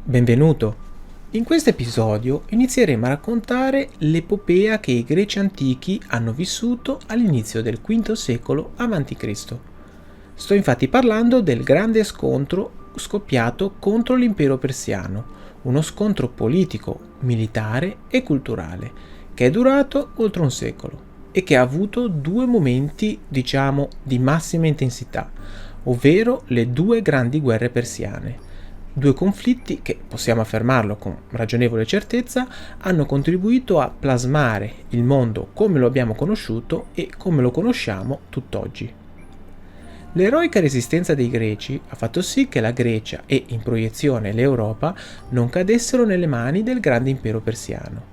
Benvenuto! In questo episodio inizieremo a raccontare l'epopea che i greci antichi hanno vissuto all'inizio del V secolo a.C. Sto infatti parlando del grande scontro scoppiato contro l'impero persiano, uno scontro politico, militare e culturale, che è durato oltre un secolo e che ha avuto due momenti, di massima intensità, ovvero le due grandi guerre persiane. Due conflitti che, possiamo affermarlo con ragionevole certezza, hanno contribuito a plasmare il mondo come lo abbiamo conosciuto e come lo conosciamo tutt'oggi. L'eroica resistenza dei Greci ha fatto sì che la Grecia e, in proiezione, l'Europa non cadessero nelle mani del grande impero persiano.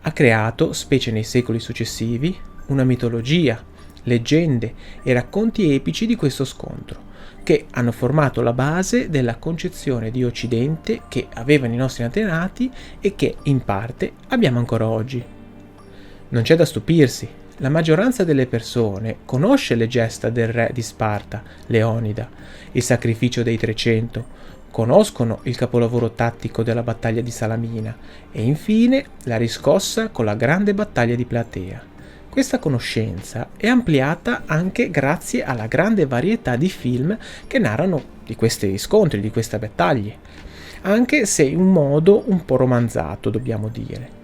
Ha creato, specie nei secoli successivi, una mitologia, leggende e racconti epici di questo scontro, che hanno formato la base della concezione di Occidente che avevano i nostri antenati e che, in parte, abbiamo ancora oggi. Non c'è da stupirsi, la maggioranza delle persone conosce le gesta del re di Sparta, Leonida, il sacrificio dei 300, conoscono il capolavoro tattico della battaglia di Salamina e infine la riscossa con la grande battaglia di Platea. Questa conoscenza è ampliata anche grazie alla grande varietà di film che narrano di questi scontri, di queste battaglie, anche se in un modo un po' romanzato, dobbiamo dire.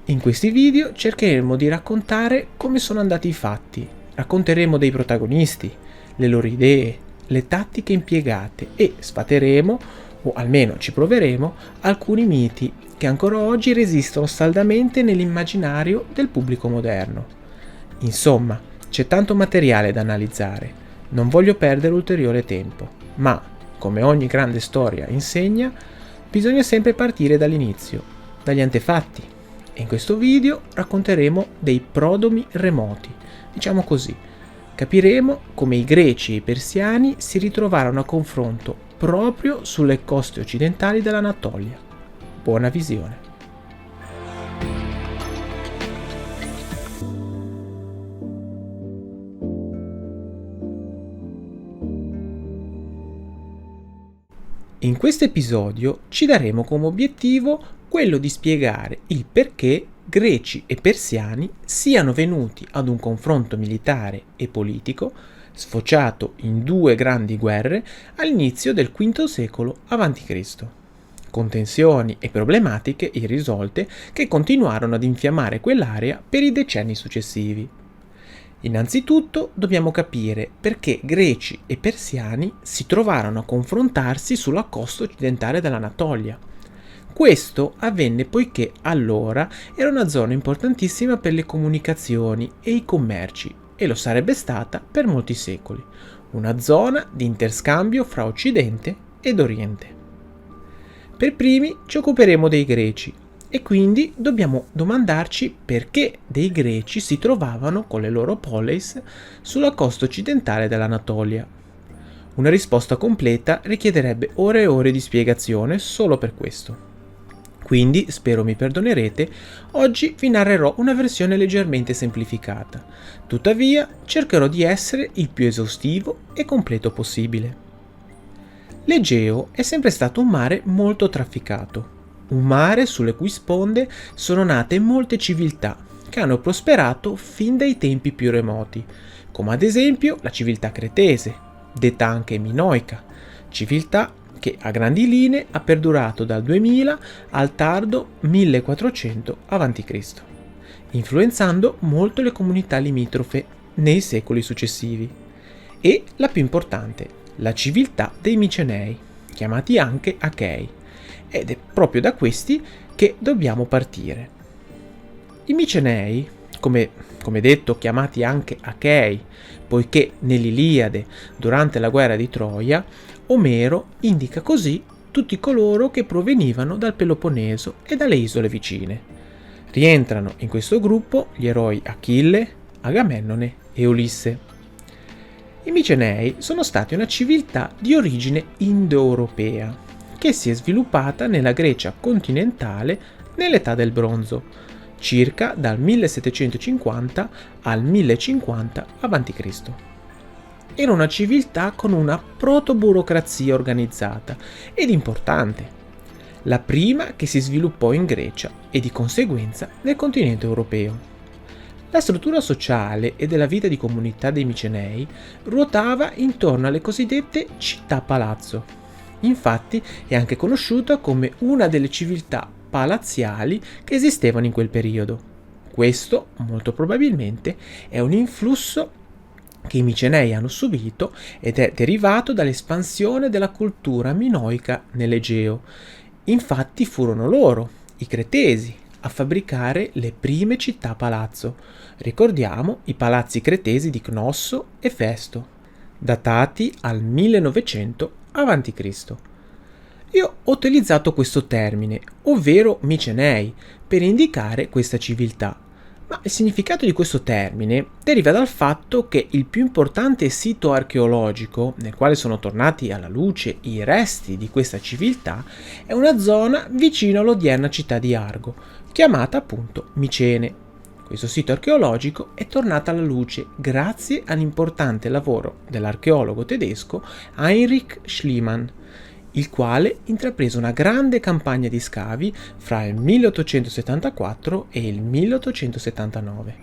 In questi video cercheremo di raccontare come sono andati i fatti, racconteremo dei protagonisti, le loro idee, le tattiche impiegate e sfateremo, o almeno ci proveremo, alcuni miti che ancora oggi resistono saldamente nell'immaginario del pubblico moderno. Insomma, c'è tanto materiale da analizzare, non voglio perdere ulteriore tempo, ma, come ogni grande storia insegna, bisogna sempre partire dall'inizio, dagli antefatti, e in questo video racconteremo dei prodomi remoti, diciamo così. Capiremo come i greci e i persiani si ritrovarono a confronto proprio sulle coste occidentali dell'Anatolia. Buona visione. In questo episodio ci daremo come obiettivo quello di spiegare il perché greci e persiani siano venuti ad un confronto militare e politico sfociato in due grandi guerre all'inizio del V secolo a.C., con tensioni e problematiche irrisolte che continuarono ad infiammare quell'area per i decenni successivi. Innanzitutto dobbiamo capire perché greci e persiani si trovarono a confrontarsi sulla costa occidentale dell'Anatolia. Questo avvenne poiché allora era una zona importantissima per le comunicazioni e i commerci e lo sarebbe stata per molti secoli, una zona di interscambio fra Occidente ed Oriente. Per primi ci occuperemo dei greci e quindi dobbiamo domandarci perché dei greci si trovavano con le loro poleis sulla costa occidentale dell'Anatolia. Una risposta completa richiederebbe ore e ore di spiegazione solo per questo. Quindi, spero mi perdonerete, oggi vi narrerò una versione leggermente semplificata. Tuttavia, cercherò di essere il più esaustivo e completo possibile. L'Egeo è sempre stato un mare molto trafficato, un mare sulle cui sponde sono nate molte civiltà che hanno prosperato fin dai tempi più remoti, come ad esempio la civiltà cretese, detta anche minoica, civiltà che a grandi linee ha perdurato dal 2000 al tardo 1400 a.C., influenzando molto le comunità limitrofe nei secoli successivi. E la più importante, la civiltà dei Micenei, chiamati anche Achei, ed è proprio da questi che dobbiamo partire. I Micenei, come detto chiamati anche Achei, poiché nell'Iliade, durante la guerra di Troia, Omero indica così tutti coloro che provenivano dal Peloponneso e dalle isole vicine. Rientrano in questo gruppo gli eroi Achille, Agamennone e Ulisse. I Micenei sono stati una civiltà di origine indoeuropea che si è sviluppata nella Grecia continentale nell'età del bronzo, circa dal 1750 al 1050 a.C. Era una civiltà con una protoburocrazia organizzata ed importante. la prima che si sviluppò in Grecia e di conseguenza nel continente europeo. La struttura sociale e della vita di comunità dei Micenei ruotava intorno alle cosiddette città-palazzo. Infatti è anche conosciuta come una delle civiltà palaziali che esistevano in quel periodo. Questo, molto probabilmente, è un influsso che i Micenei hanno subito ed è derivato dall'espansione della cultura minoica nell'Egeo. Infatti furono loro, i Cretesi, a fabbricare le prime città-palazzo. Ricordiamo i palazzi cretesi di Cnosso e Festo, datati al 1900 a.C. Io ho utilizzato questo termine, ovvero Micenei, per indicare questa civiltà. Ma il significato di questo termine deriva dal fatto che il più importante sito archeologico nel quale sono tornati alla luce i resti di questa civiltà è una zona vicino all'odierna città di Argo, chiamata appunto Micene. Questo sito archeologico è tornato alla luce grazie all'importante lavoro dell'archeologo tedesco Heinrich Schliemann, il quale intraprese una grande campagna di scavi fra il 1874 e il 1879.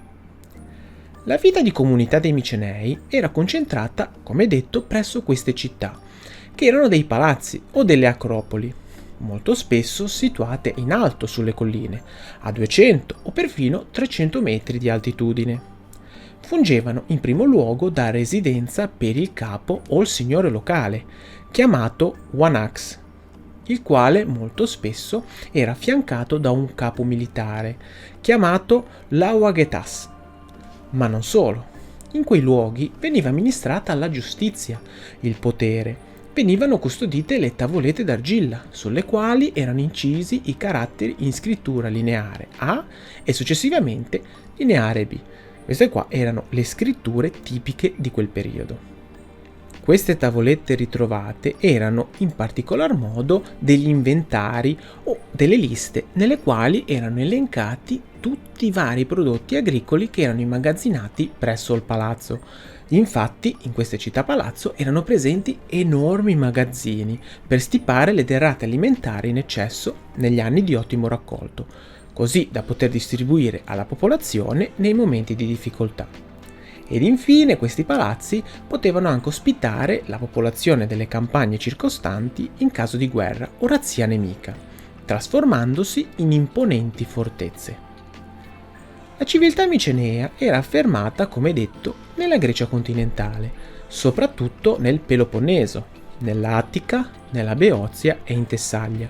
La vita di comunità dei Micenei era concentrata, come detto, presso queste città, che erano dei palazzi o delle acropoli, molto spesso situate in alto sulle colline, a 200 o perfino 300 metri di altitudine. Fungevano in primo luogo da residenza per il capo o il signore locale, chiamato Wanax, il quale molto spesso era affiancato da un capo militare, chiamato Lawagetas. Ma non solo. In quei luoghi veniva amministrata la giustizia, il potere. Venivano custodite le tavolette d'argilla, sulle quali erano incisi i caratteri in scrittura lineare A e successivamente lineare B. Queste qua erano le scritture tipiche di quel periodo. Queste tavolette ritrovate erano in particolar modo degli inventari o delle liste nelle quali erano elencati tutti i vari prodotti agricoli che erano immagazzinati presso il palazzo. Infatti, in queste città palazzo erano presenti enormi magazzini per stipare le derrate alimentari in eccesso negli anni di ottimo raccolto, così da poter distribuire alla popolazione nei momenti di difficoltà. Ed infine questi palazzi potevano anche ospitare la popolazione delle campagne circostanti in caso di guerra o razzia nemica, trasformandosi in imponenti fortezze. La civiltà micenea era affermata, come detto, nella Grecia continentale, soprattutto nel Peloponneso, nell'Attica, nella Beozia e in Tessaglia.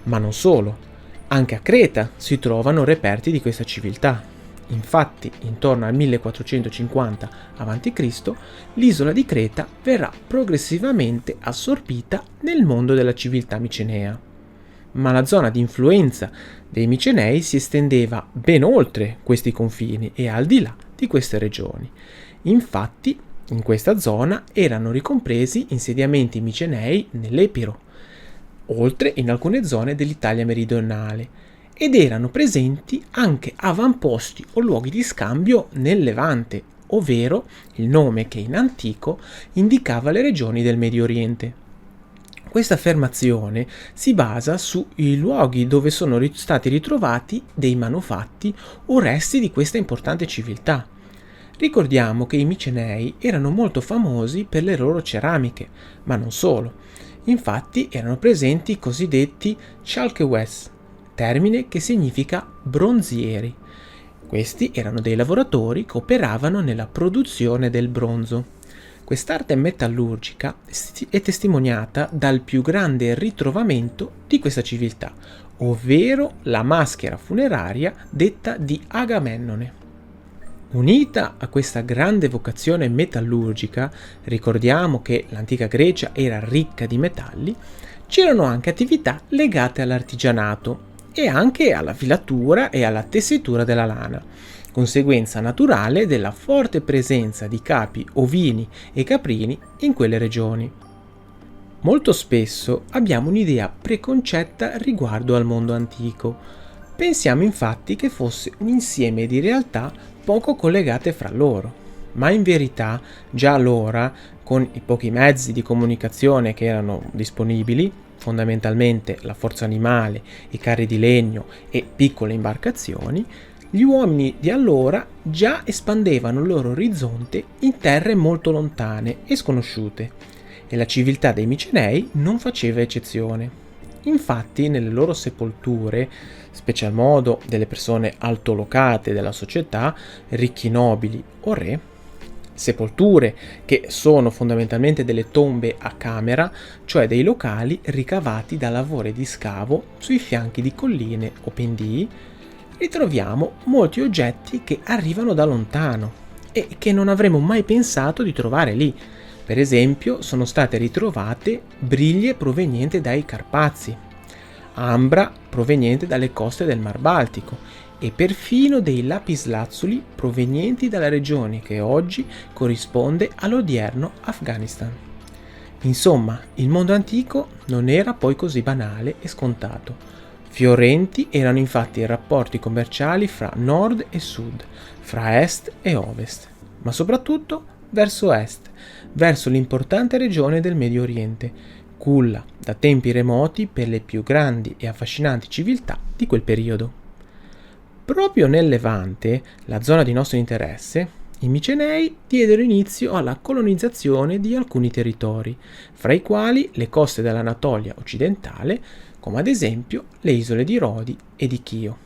Ma non solo, anche a Creta si trovano reperti di questa civiltà. Infatti, intorno al 1450 a.C., l'isola di Creta verrà progressivamente assorbita nel mondo della civiltà micenea. Ma la zona di influenza dei Micenei si estendeva ben oltre questi confini e al di là di queste regioni. Infatti, in questa zona erano ricompresi insediamenti micenei nell'Epiro, oltre in alcune zone dell'Italia meridionale, ed erano presenti anche avamposti o luoghi di scambio nel Levante, ovvero il nome che in antico indicava le regioni del Medio Oriente. Questa affermazione si basa sui luoghi dove sono stati ritrovati dei manufatti o resti di questa importante civiltà. Ricordiamo che i Micenei erano molto famosi per le loro ceramiche, ma non solo. Infatti erano presenti i cosiddetti chalkewes, termine che significa bronzieri. Questi erano dei lavoratori che operavano nella produzione del bronzo. Quest'arte metallurgica è testimoniata dal più grande ritrovamento di questa civiltà, ovvero la maschera funeraria detta di Agamennone. Unita a questa grande vocazione metallurgica, ricordiamo che l'antica Grecia era ricca di metalli, c'erano anche attività legate all'artigianato e anche alla filatura e alla tessitura della lana, conseguenza naturale della forte presenza di capi ovini e caprini in quelle regioni. Molto spesso abbiamo un'idea preconcetta riguardo al mondo antico. Pensiamo infatti che fosse un insieme di realtà poco collegate fra loro, ma in verità già allora, con i pochi mezzi di comunicazione che erano disponibili, fondamentalmente la forza animale, i carri di legno e piccole imbarcazioni, gli uomini di allora già espandevano il loro orizzonte in terre molto lontane e sconosciute, e la civiltà dei Micenei non faceva eccezione. Infatti, nelle loro sepolture, special modo delle persone altolocate della società, ricchi nobili o re, sepolture che sono fondamentalmente delle tombe a camera, cioè dei locali ricavati da lavori di scavo sui fianchi di colline o pendii, ritroviamo molti oggetti che arrivano da lontano e che non avremmo mai pensato di trovare lì. Per esempio, sono state ritrovate briglie provenienti dai Carpazi, ambra proveniente dalle coste del Mar Baltico e perfino dei lapislazzuli provenienti dalla regione che oggi corrisponde all'odierno Afghanistan. Insomma, il mondo antico non era poi così banale e scontato. Fiorenti erano infatti i rapporti commerciali fra nord e sud, fra est e ovest, ma soprattutto verso est, verso l'importante regione del Medio Oriente, culla da tempi remoti per le più grandi e affascinanti civiltà di quel periodo. Proprio nel Levante, la zona di nostro interesse, i Micenei diedero inizio alla colonizzazione di alcuni territori, fra i quali le coste dell'Anatolia occidentale, come ad esempio le isole di Rodi e di Chio.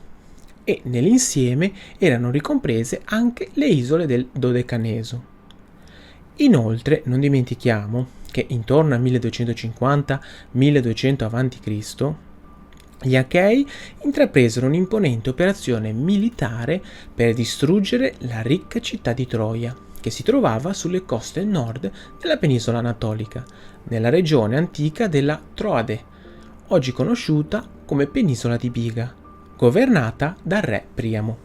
E nell'insieme erano ricomprese anche le isole del Dodecaneso. Inoltre non dimentichiamo che intorno al 1250-1200 a.C. gli Achei intrapresero un'imponente operazione militare per distruggere la ricca città di Troia, che si trovava sulle coste nord della penisola anatolica, nella regione antica della Troade, oggi conosciuta come penisola di Biga, governata dal re Priamo.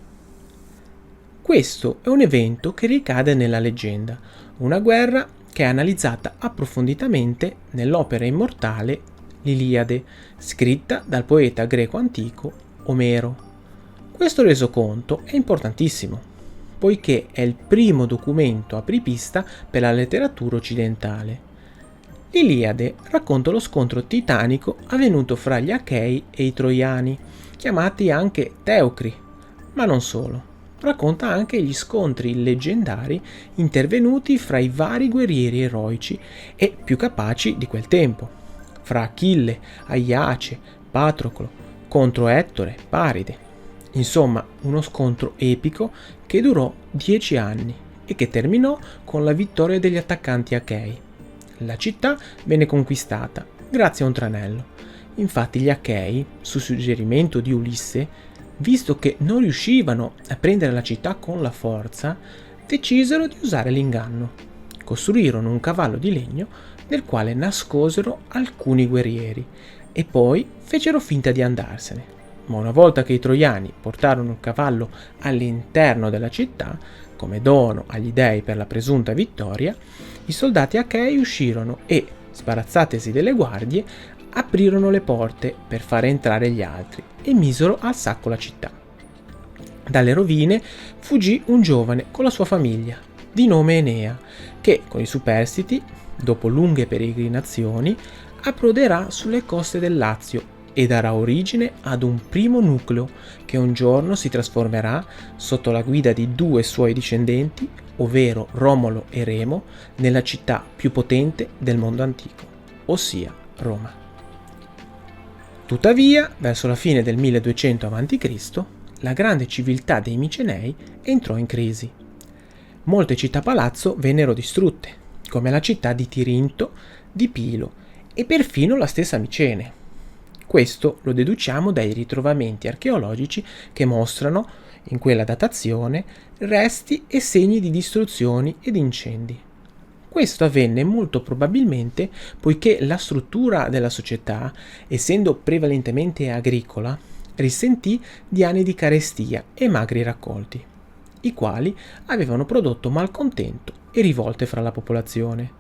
Questo è un evento che ricade nella leggenda, una guerra che è analizzata approfonditamente nell'opera immortale l'Iliade, scritta dal poeta greco antico Omero. Questo resoconto è importantissimo, poiché è il primo documento apripista per la letteratura occidentale. L'Iliade racconta lo scontro titanico avvenuto fra gli Achei e i Troiani, chiamati anche Teucri, ma non solo. Racconta anche gli scontri leggendari intervenuti fra i vari guerrieri eroici e più capaci di quel tempo, fra Achille, Aiace, Patroclo, contro Ettore, Paride. Insomma, uno scontro epico che durò 10 anni e che terminò con la vittoria degli attaccanti Achei. La città venne conquistata grazie a un tranello. Infatti gli Achei, su suggerimento di Ulisse, visto che non riuscivano a prendere la città con la forza, decisero di usare l'inganno. Costruirono un cavallo di legno nel quale nascosero alcuni guerrieri e poi fecero finta di andarsene. Ma una volta che i troiani portarono il cavallo all'interno della città, come dono agli dei per la presunta vittoria, i soldati achei uscirono e, sbarazzatesi delle guardie, aprirono le porte per fare entrare gli altri e misero al sacco la città. Dalle rovine fuggì un giovane con la sua famiglia, di nome Enea, che con i superstiti, dopo lunghe peregrinazioni, approderà sulle coste del Lazio e darà origine ad un primo nucleo che un giorno si trasformerà, sotto la guida di 2 suoi discendenti, ovvero Romolo e Remo, nella città più potente del mondo antico, ossia Roma. Tuttavia, verso la fine del 1200 a.C., la grande civiltà dei Micenei entrò in crisi. Molte città-palazzo vennero distrutte, come la città di Tirinto, di Pilo e perfino la stessa Micene. Questo lo deduciamo dai ritrovamenti archeologici che mostrano, in quella datazione, resti e segni di distruzioni ed incendi. Questo avvenne molto probabilmente poiché la struttura della società, essendo prevalentemente agricola, risentì di anni di carestia e magri raccolti, i quali avevano prodotto malcontento e rivolte fra la popolazione.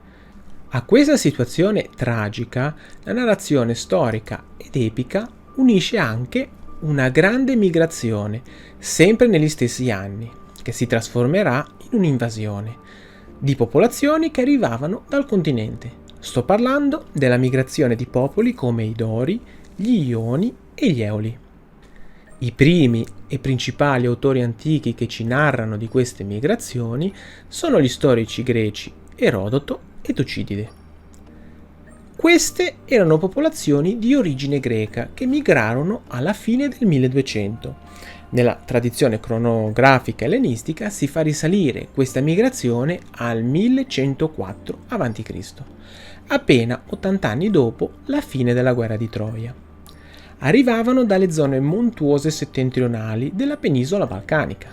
A questa situazione tragica, la narrazione storica ed epica unisce anche una grande migrazione, sempre negli stessi anni, che si trasformerà in un'invasione, di popolazioni che arrivavano dal continente, Sto parlando della migrazione di popoli come i Dori, gli Ioni e gli Eoli. I primi e principali autori antichi che ci narrano di queste migrazioni sono gli storici greci Erodoto e Tucidide. Queste erano popolazioni di origine greca che migrarono alla fine del 1200. Nella tradizione cronografica ellenistica si fa risalire questa migrazione al 1104 a.C., appena 80 anni dopo la fine della guerra di Troia. Arrivavano dalle zone montuose settentrionali della penisola balcanica.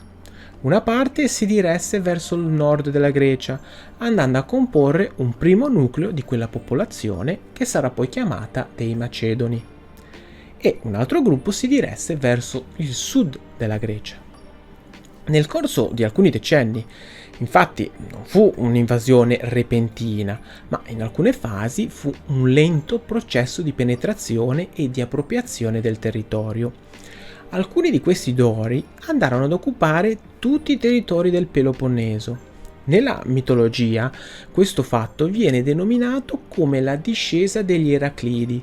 Una parte si diresse verso il nord della Grecia, andando a comporre un primo nucleo di quella popolazione che sarà poi chiamata dei Macedoni, e un altro gruppo si diresse verso il sud della Grecia. Nel corso di alcuni decenni, infatti, non fu un'invasione repentina, ma in alcune fasi fu un lento processo di penetrazione e di appropriazione del territorio. Alcuni di questi Dori andarono ad occupare tutti i territori del Peloponneso. Nella mitologia, questo fatto viene denominato come la discesa degli Eraclidi,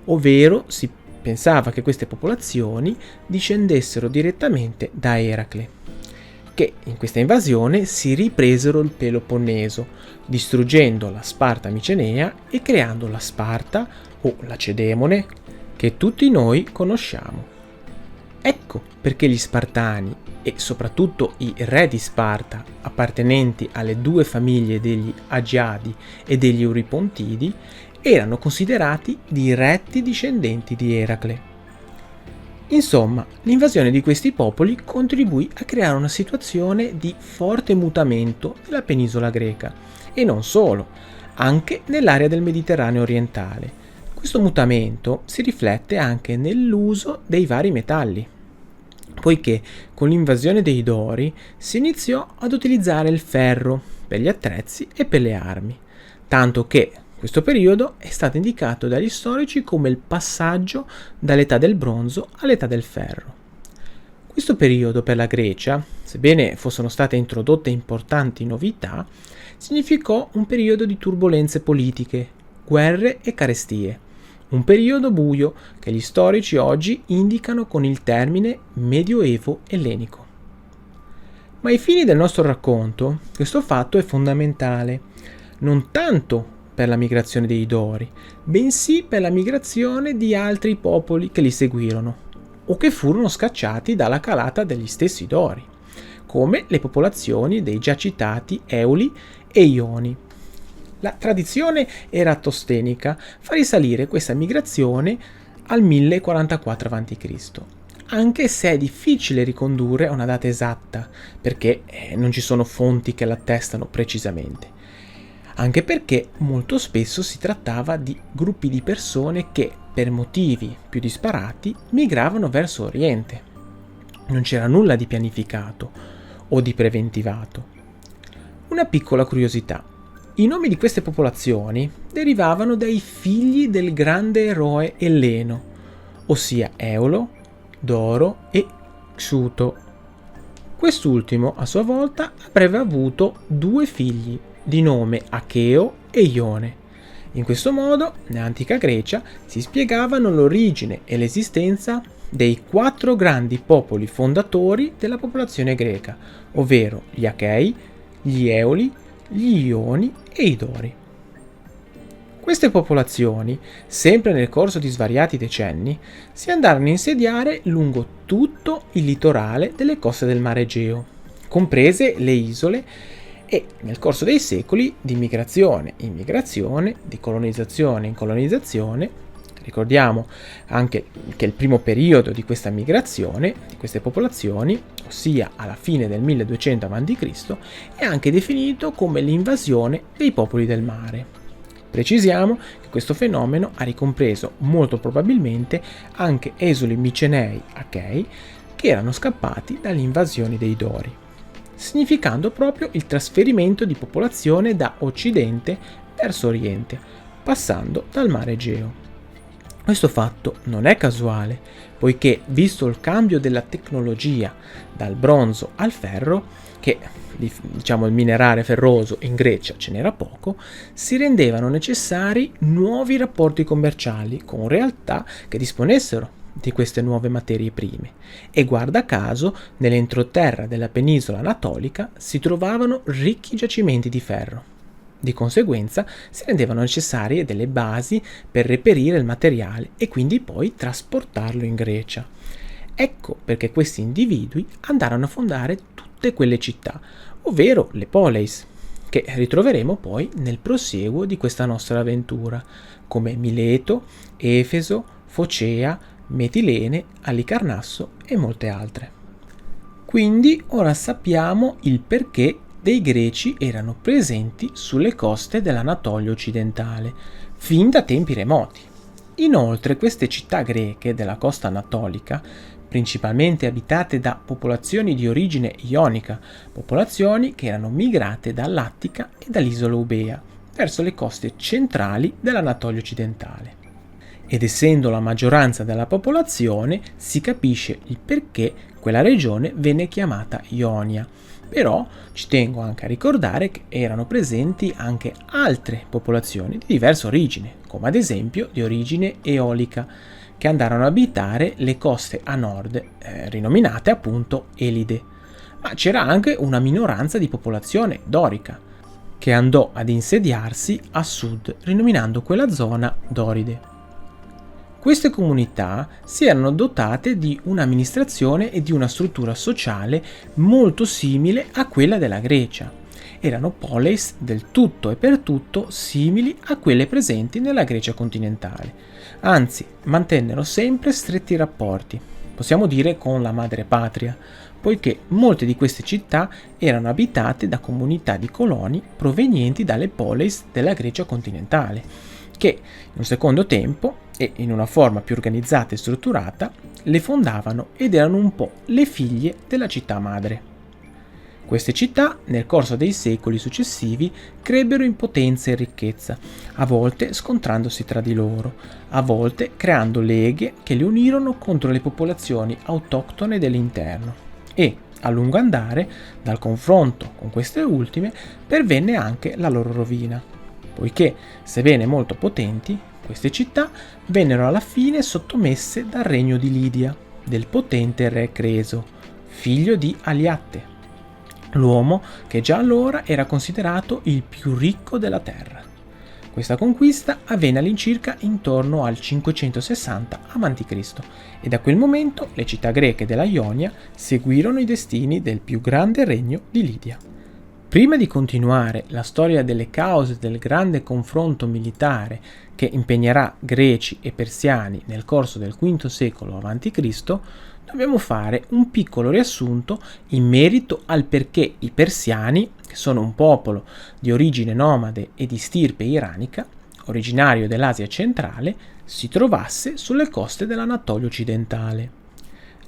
ovvero si pensava che queste popolazioni discendessero direttamente da Eracle, che in questa invasione si ripresero il Peloponneso, distruggendo la Sparta micenea e creando la Sparta o la Cedemone che tutti noi conosciamo. Ecco perché gli Spartani e soprattutto i re di Sparta, appartenenti alle due famiglie degli Agiadi e degli Euripontidi, erano considerati diretti discendenti di Eracle. Insomma, l'invasione di questi popoli contribuì a creare una situazione di forte mutamento nella penisola greca, e non solo, anche nell'area del Mediterraneo orientale. Questo mutamento si riflette anche nell'uso dei vari metalli, poiché con l'invasione dei Dori si iniziò ad utilizzare il ferro per gli attrezzi e per le armi, tanto che questo periodo è stato indicato dagli storici come il passaggio dall'età del bronzo all'età del ferro. Questo periodo per la Grecia, sebbene fossero state introdotte importanti novità, significò un periodo di turbolenze politiche, guerre e carestie, un periodo buio che gli storici oggi indicano con il termine Medioevo ellenico. Ma ai fini del nostro racconto, questo fatto è fondamentale, non tanto per la migrazione dei Dori, bensì per la migrazione di altri popoli che li seguirono, o che furono scacciati dalla calata degli stessi Dori, come le popolazioni dei già citati Euli e Ioni. La tradizione erattostenica fa risalire questa migrazione al 1044 a.C., anche se è difficile ricondurre a una data esatta, perché non ci sono fonti che l'attestano precisamente. Anche perché molto spesso si trattava di gruppi di persone che, per motivi più disparati, migravano verso Oriente. Non c'era nulla di pianificato o di preventivato. Una piccola curiosità. I nomi di queste popolazioni derivavano dai figli del grande eroe elleno, ossia Eolo, Doro e Xuto. Quest'ultimo, a sua volta, avrebbe avuto due figli, di nome Acheo e Ione. In questo modo, nell'antica Grecia si spiegavano l'origine e l'esistenza dei 4 grandi popoli fondatori della popolazione greca, ovvero gli Achei, gli Eoli, gli Ioni e i Dori. Queste popolazioni, sempre nel corso di svariati decenni, si andarono a insediare lungo tutto il litorale delle coste del Mare Egeo, comprese le isole, e nel corso dei secoli di migrazione in migrazione, di colonizzazione in colonizzazione, ricordiamo anche che il primo periodo di questa migrazione, di queste popolazioni, ossia alla fine del 1200 a.C., è anche definito come l'invasione dei popoli del mare. Precisiamo che questo fenomeno ha ricompreso molto probabilmente anche esuli micenei achei che erano scappati dalle invasioni dei Dori, significando proprio il trasferimento di popolazione da occidente verso oriente, passando dal Mare Egeo. Questo fatto non è casuale, poiché, visto il cambio della tecnologia dal bronzo al ferro, che diciamo il minerale ferroso in Grecia ce n'era poco, si rendevano necessari nuovi rapporti commerciali con realtà che disponessero di queste nuove materie prime e guarda caso nell'entroterra della penisola anatolica si trovavano ricchi giacimenti di ferro. Di conseguenza si rendevano necessarie delle basi per reperire il materiale e quindi poi trasportarlo in Grecia. Ecco perché questi individui andarono a fondare tutte quelle città, ovvero le poleis, che ritroveremo poi nel prosieguo di questa nostra avventura, come Mileto, Efeso, Focea, Metilene, Alicarnasso e molte altre. Quindi ora sappiamo il perché dei greci erano presenti sulle coste dell'Anatolia occidentale, fin da tempi remoti. Inoltre queste città greche della costa anatolica, principalmente abitate da popolazioni di origine ionica, popolazioni che erano migrate dall'Attica e dall'isola Eubea verso le coste centrali dell'Anatolia occidentale. Ed essendo la maggioranza della popolazione, si capisce il perché quella regione venne chiamata Ionia. Però ci tengo anche a ricordare che erano presenti anche altre popolazioni di diversa origine, come ad esempio di origine eolica, che andarono ad abitare le coste a nord, rinominate appunto Elide. Ma c'era anche una minoranza di popolazione dorica, che andò ad insediarsi a sud, rinominando quella zona Doride. Queste comunità si erano dotate di un'amministrazione e di una struttura sociale molto simile a quella della Grecia. Erano poleis del tutto e per tutto simili a quelle presenti nella Grecia continentale. Anzi, mantennero sempre stretti rapporti, possiamo dire con la madrepatria, poiché molte di queste città erano abitate da comunità di coloni provenienti dalle poleis della Grecia continentale, che in un secondo tempo e in una forma più organizzata e strutturata le fondavano ed erano un po' le figlie della città madre. Queste città nel corso dei secoli successivi crebbero in potenza e ricchezza, a volte scontrandosi tra di loro, a volte creando leghe che le unirono contro le popolazioni autoctone dell'interno e, a lungo andare, dal confronto con queste ultime pervenne anche la loro rovina, poiché, sebbene molto potenti, queste città vennero alla fine sottomesse dal regno di Lidia, del potente re Creso, figlio di Aliatte, l'uomo che già allora era considerato il più ricco della terra. Questa conquista avvenne all'incirca intorno al 560 a.C. e da quel momento le città greche della Ionia seguirono i destini del più grande regno di Lidia. Prima di continuare la storia delle cause del grande confronto militare che impegnerà greci e persiani nel corso del V secolo a.C., dobbiamo fare un piccolo riassunto in merito al perché i persiani, che sono un popolo di origine nomade e di stirpe iranica, originario dell'Asia centrale, si trovasse sulle coste dell'Anatolia occidentale.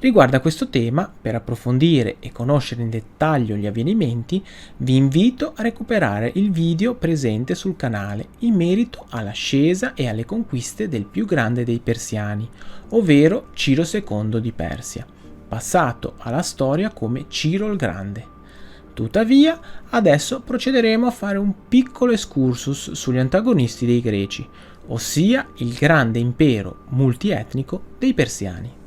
Riguardo a questo tema, per approfondire e conoscere in dettaglio gli avvenimenti, vi invito a recuperare il video presente sul canale in merito all'ascesa e alle conquiste del più grande dei persiani, ovvero Ciro II di Persia, passato alla storia come Ciro il Grande. Tuttavia, adesso procederemo a fare un piccolo excursus sugli antagonisti dei Greci, ossia il grande impero multietnico dei Persiani.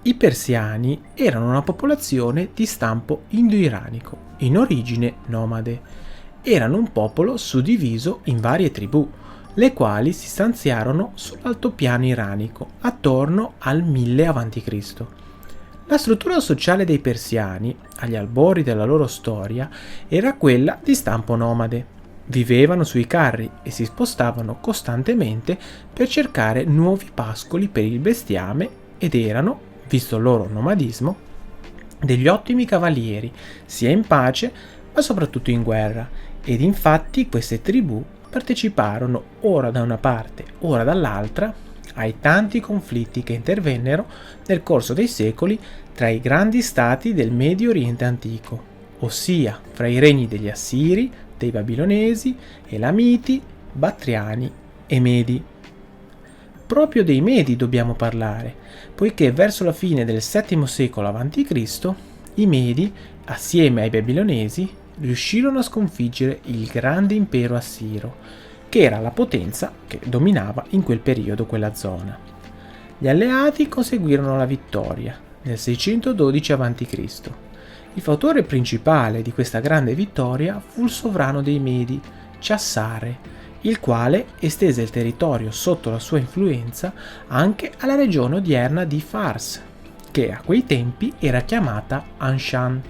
I persiani erano una popolazione di stampo indo-iranico, in origine nomade. Erano un popolo suddiviso in varie tribù, le quali si stanziarono sull'altopiano iranico attorno al 1000 a.C. La struttura sociale dei persiani, agli albori della loro storia, era quella di stampo nomade. Vivevano sui carri e si spostavano costantemente per cercare nuovi pascoli per il bestiame ed erano, visto il loro nomadismo, degli ottimi cavalieri, sia in pace ma soprattutto in guerra, ed infatti queste tribù parteciparono ora da una parte, ora dall'altra, ai tanti conflitti che intervennero nel corso dei secoli tra i grandi stati del Medio Oriente antico, ossia fra i regni degli Assiri, dei Babilonesi, Elamiti, Battriani e Medi. Proprio dei Medi dobbiamo parlare, poiché verso la fine del VII secolo a.C. i Medi, assieme ai Babilonesi, riuscirono a sconfiggere il grande impero assiro, che era la potenza che dominava in quel periodo quella zona. Gli alleati conseguirono la vittoria nel 612 a.C. Il fautore principale di questa grande vittoria fu il sovrano dei Medi, Ciassare, il quale estese il territorio sotto la sua influenza anche alla regione odierna di Fars, che a quei tempi era chiamata Anshan,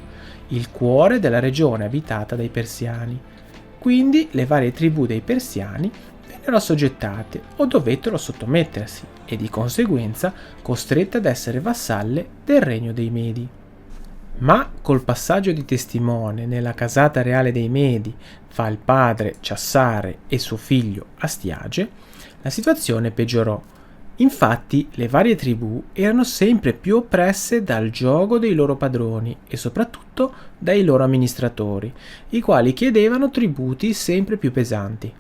il cuore della regione abitata dai persiani. Quindi le varie tribù dei persiani vennero assoggettate o dovettero sottomettersi e di conseguenza costrette ad essere vassalle del regno dei Medi. Ma col passaggio di testimone nella casata reale dei Medi fra il padre Ciassare e suo figlio Astiage, la situazione peggiorò. Infatti le varie tribù erano sempre più oppresse dal giogo dei loro padroni e soprattutto dai loro amministratori, i quali chiedevano tributi sempre più pesanti.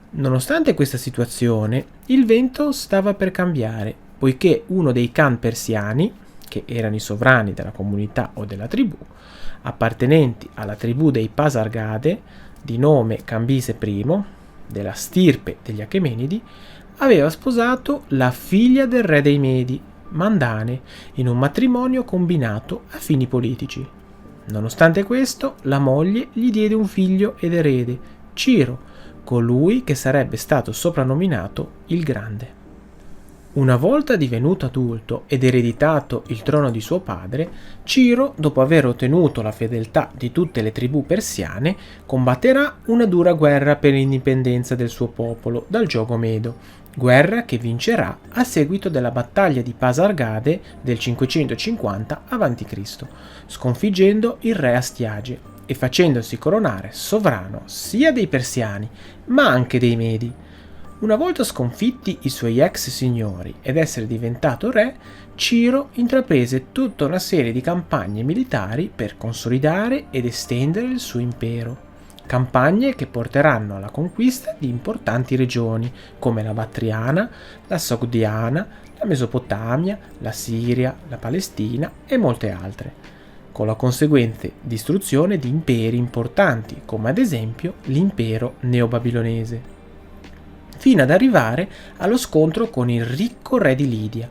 Nonostante questa situazione, il vento stava per cambiare, poiché uno dei Khan persiani, che erano i sovrani della comunità o della tribù, appartenenti alla tribù dei Pasargade, di nome Cambise I, della stirpe degli Achemenidi, aveva sposato la figlia del re dei Medi, Mandane, in un matrimonio combinato a fini politici. Nonostante questo, la moglie gli diede un figlio ed erede, Ciro, colui che sarebbe stato soprannominato il Grande. Una volta divenuto adulto ed ereditato il trono di suo padre, Ciro, dopo aver ottenuto la fedeltà di tutte le tribù persiane, combatterà una dura guerra per l'indipendenza del suo popolo dal giogo medo, guerra che vincerà a seguito della battaglia di Pasargade del 550 a.C., sconfiggendo il re Astiage e facendosi coronare sovrano sia dei persiani ma anche dei Medi. Una volta sconfitti i suoi ex signori ed essere diventato re, Ciro intraprese tutta una serie di campagne militari per consolidare ed estendere il suo impero. Campagne che porteranno alla conquista di importanti regioni come la Battriana, la Sogdiana, la Mesopotamia, la Siria, la Palestina e molte altre, con la conseguente distruzione di imperi importanti come ad esempio l'impero neobabilonese, fino ad arrivare allo scontro con il ricco re di Lidia,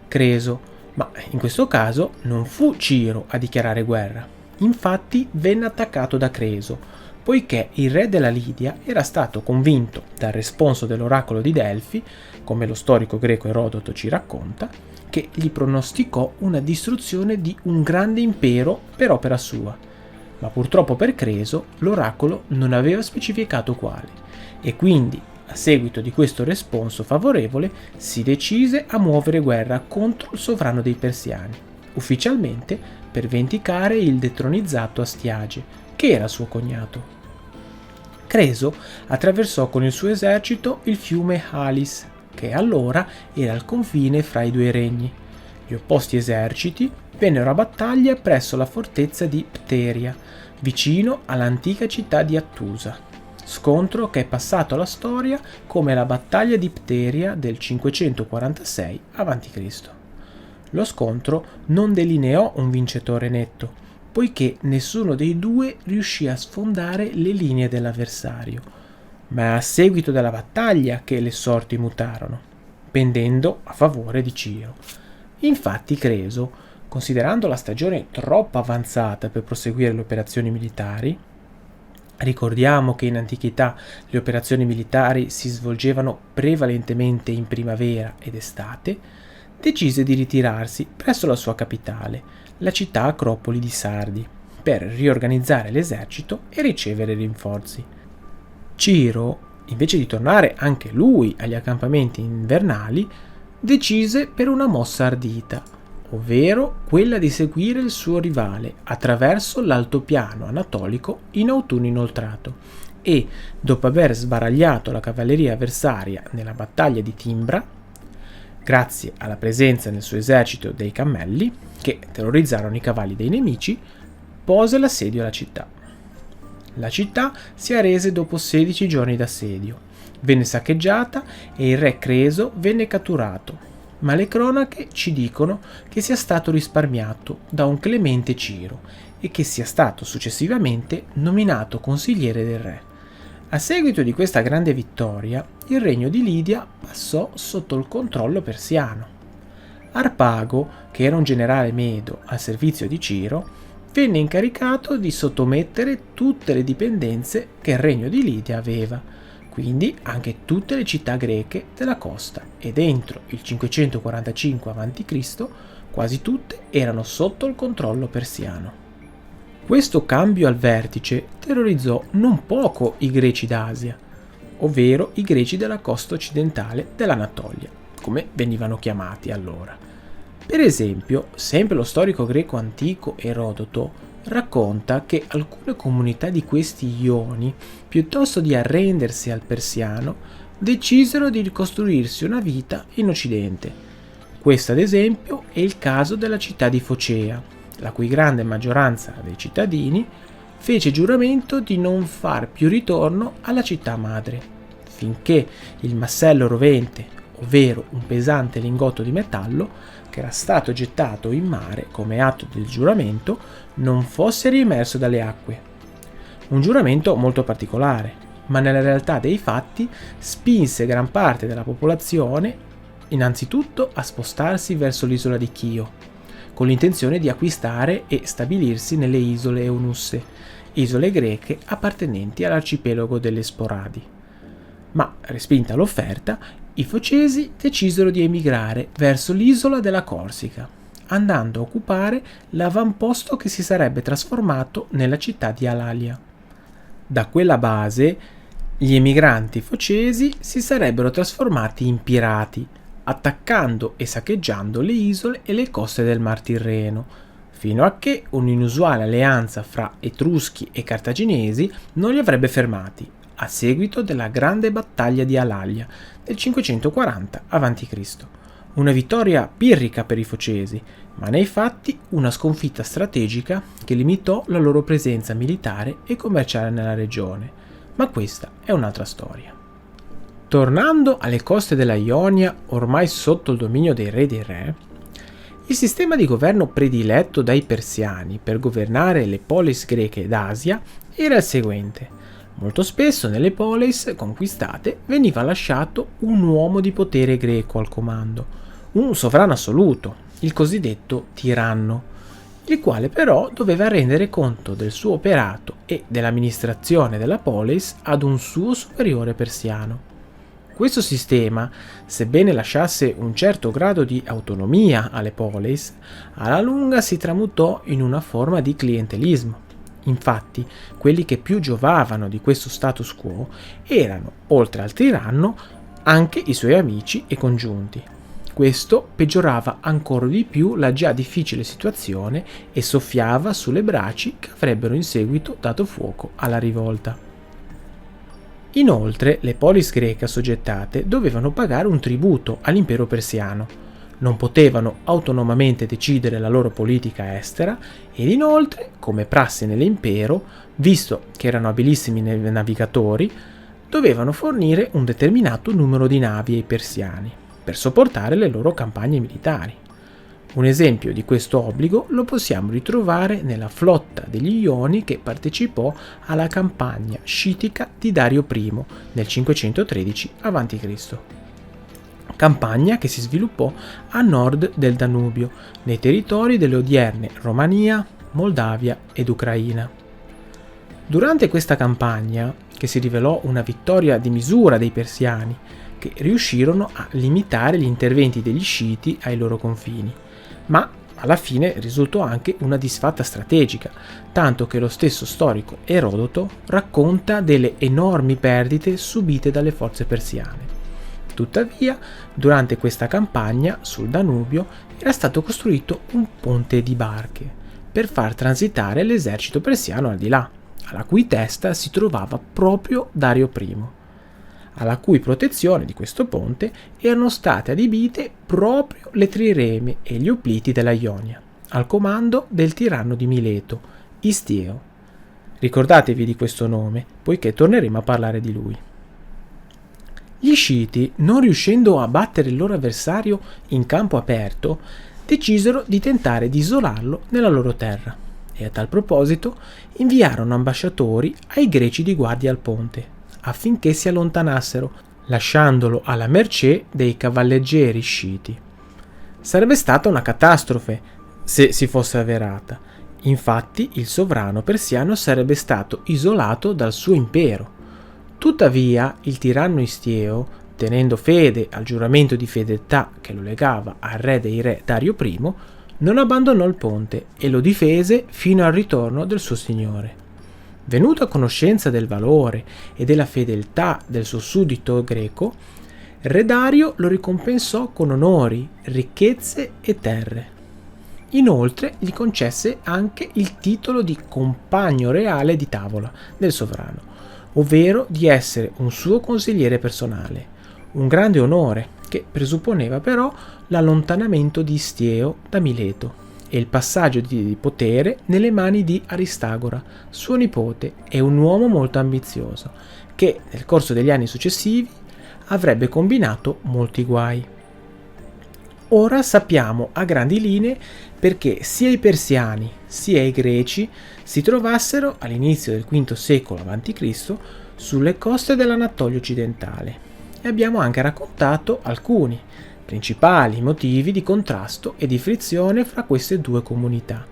Creso, ma in questo caso non fu Ciro a dichiarare guerra. Infatti venne attaccato da Creso, poiché il re della Lidia era stato convinto dal responso dell'oracolo di Delfi, come lo storico greco Erodoto ci racconta, che gli pronosticò una distruzione di un grande impero per opera sua. Ma purtroppo per Creso l'oracolo non aveva specificato quale, e quindi a seguito di questo responso favorevole si decise a muovere guerra contro il sovrano dei persiani, ufficialmente per vendicare il detronizzato Astiage, che era suo cognato. Creso attraversò con il suo esercito il fiume Halis, che allora era al confine fra i due regni. Gli opposti eserciti vennero a battaglia presso la fortezza di Pteria, vicino all'antica città di Attusa, scontro che è passato alla storia come la battaglia di Pteria del 546 a.C. Lo scontro non delineò un vincitore netto, poiché nessuno dei due riuscì a sfondare le linee dell'avversario, ma è a seguito della battaglia che le sorti mutarono, pendendo a favore di Ciro. Infatti Creso, considerando la stagione troppo avanzata per proseguire le operazioni militari, ricordiamo che in antichità le operazioni militari si svolgevano prevalentemente in primavera ed estate, decise di ritirarsi presso la sua capitale, la città Acropoli di Sardi, per riorganizzare l'esercito e ricevere rinforzi. Ciro, invece di tornare anche lui agli accampamenti invernali, decise per una mossa ardita, ovvero quella di seguire il suo rivale attraverso l'altopiano anatolico in autunno inoltrato e, dopo aver sbaragliato la cavalleria avversaria nella battaglia di Timbra, grazie alla presenza nel suo esercito dei cammelli, che terrorizzarono i cavalli dei nemici, pose l'assedio alla città. La città si arrese dopo 16 giorni d'assedio. Venne saccheggiata e il re Creso venne catturato, ma le cronache ci dicono che sia stato risparmiato da un clemente Ciro e che sia stato successivamente nominato consigliere del re. A seguito di questa grande vittoria, il regno di Lidia passò sotto il controllo persiano. Arpago, che era un generale medo al servizio di Ciro, venne incaricato di sottomettere tutte le dipendenze che il regno di Lidia aveva, quindi anche tutte le città greche della costa, ed entro il 545 a.C. quasi tutte erano sotto il controllo persiano. Questo cambio al vertice terrorizzò non poco i greci d'Asia, ovvero i greci della costa occidentale dell'Anatolia, come venivano chiamati allora. Per esempio, sempre lo storico greco antico Erodoto racconta che alcune comunità di questi Ioni, piuttosto di arrendersi al persiano, decisero di ricostruirsi una vita in Occidente. Questo, ad esempio, è il caso della città di Focea, la cui grande maggioranza dei cittadini fece giuramento di non far più ritorno alla città madre, finché il massello rovente, ovvero un pesante lingotto di metallo, che era stato gettato in mare come atto del giuramento, non fosse riemerso dalle acque. Un giuramento molto particolare, ma nella realtà dei fatti spinse gran parte della popolazione innanzitutto a spostarsi verso l'isola di Chio, con l'intenzione di acquistare e stabilirsi nelle isole Eunusse, isole greche appartenenti all'arcipelago delle Sporadi. Ma, respinta l'offerta, i focesi decisero di emigrare verso l'isola della Corsica, andando a occupare l'avamposto che si sarebbe trasformato nella città di Alalia. Da quella base, gli emigranti focesi si sarebbero trasformati in pirati, attaccando e saccheggiando le isole e le coste del Mar Tirreno, fino a che un'inusuale alleanza fra Etruschi e Cartaginesi non li avrebbe fermati, a seguito della grande battaglia di Alalia del 540 a.C. Una vittoria pirrica per i focesi, ma nei fatti una sconfitta strategica che limitò la loro presenza militare e commerciale nella regione, ma questa è un'altra storia. Tornando alle coste della Ionia, ormai sotto il dominio dei re dei re, il sistema di governo prediletto dai persiani per governare le polis greche d'Asia era il seguente. Molto spesso nelle polis conquistate veniva lasciato un uomo di potere greco al comando, un sovrano assoluto, il cosiddetto tiranno, il quale però doveva rendere conto del suo operato e dell'amministrazione della polis ad un suo superiore persiano. Questo sistema, sebbene lasciasse un certo grado di autonomia alle polis, alla lunga si tramutò in una forma di clientelismo. Infatti, quelli che più giovavano di questo status quo erano, oltre al tiranno, anche i suoi amici e congiunti. Questo peggiorava ancora di più la già difficile situazione e soffiava sulle braci che avrebbero in seguito dato fuoco alla rivolta. Inoltre, le polis greche assoggettate dovevano pagare un tributo all'impero persiano, non potevano autonomamente decidere la loro politica estera ed inoltre, come prassi nell'impero, visto che erano abilissimi navigatori, dovevano fornire un determinato numero di navi ai persiani per sopportare le loro campagne militari. Un esempio di questo obbligo lo possiamo ritrovare nella flotta degli Ioni che partecipò alla campagna scitica di Dario I nel 513 a.C. Campagna che si sviluppò a nord del Danubio, nei territori delle odierne Romania, Moldavia ed Ucraina. Durante questa campagna, che si rivelò una vittoria di misura dei persiani, che riuscirono a limitare gli interventi degli sciiti ai loro confini, ma alla fine risultò anche una disfatta strategica, tanto che lo stesso storico Erodoto racconta delle enormi perdite subite dalle forze persiane. Tuttavia, durante questa campagna sul Danubio era stato costruito un ponte di barche per far transitare l'esercito persiano al di là, alla cui testa si trovava proprio Dario I, alla cui protezione di questo ponte erano state adibite proprio le trireme e gli opliti della Ionia, al comando del tiranno di Mileto, Istieo. Ricordatevi di questo nome, poiché torneremo a parlare di lui. Gli sciiti, non riuscendo a battere il loro avversario in campo aperto, decisero di tentare di isolarlo nella loro terra e a tal proposito inviarono ambasciatori ai greci di guardia al ponte, affinché si allontanassero, lasciandolo alla mercé dei cavalleggeri sciiti. Sarebbe stata una catastrofe se si fosse avverata. Infatti il sovrano persiano sarebbe stato isolato dal suo impero. Tuttavia il tiranno Istieo, tenendo fede al giuramento di fedeltà che lo legava al re dei re Dario I, non abbandonò il ponte e lo difese fino al ritorno del suo signore. Venuto a conoscenza del valore e della fedeltà del suo suddito greco, re Dario lo ricompensò con onori, ricchezze e terre. Inoltre gli concesse anche il titolo di compagno reale di tavola del sovrano, ovvero di essere un suo consigliere personale, un grande onore che presupponeva però l'allontanamento di Istieo da Mileto e il passaggio di potere nelle mani di Aristagora, suo nipote e un uomo molto ambizioso, che nel corso degli anni successivi avrebbe combinato molti guai. Ora sappiamo a grandi linee perché sia i persiani sia i greci si trovassero all'inizio del V secolo a.C. sulle coste dell'Anatolia occidentale e abbiamo anche raccontato alcuni principali motivi di contrasto e di frizione fra queste due comunità.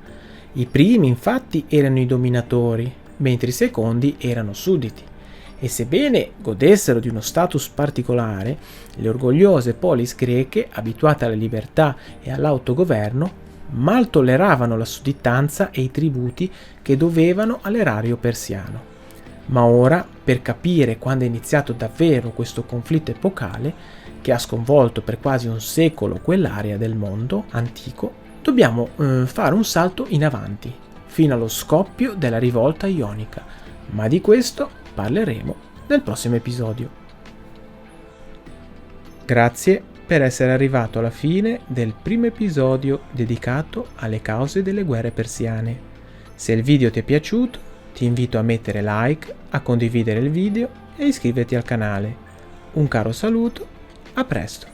I primi infatti erano i dominatori, mentre i secondi erano sudditi. E sebbene godessero di uno status particolare, le orgogliose polis greche, abituate alla libertà e all'autogoverno, mal tolleravano la sudditanza e i tributi che dovevano all'erario persiano. Ma ora, per capire quando è iniziato davvero questo conflitto epocale, che ha sconvolto per quasi un secolo quell'area del mondo antico, dobbiamo fare un salto in avanti, fino allo scoppio della rivolta ionica, ma di questo parleremo nel prossimo episodio. Grazie per essere arrivato alla fine del primo episodio dedicato alle cause delle guerre persiane. Se il video ti è piaciuto, ti invito a mettere like, a condividere il video e iscriverti al canale. Un caro saluto, a presto!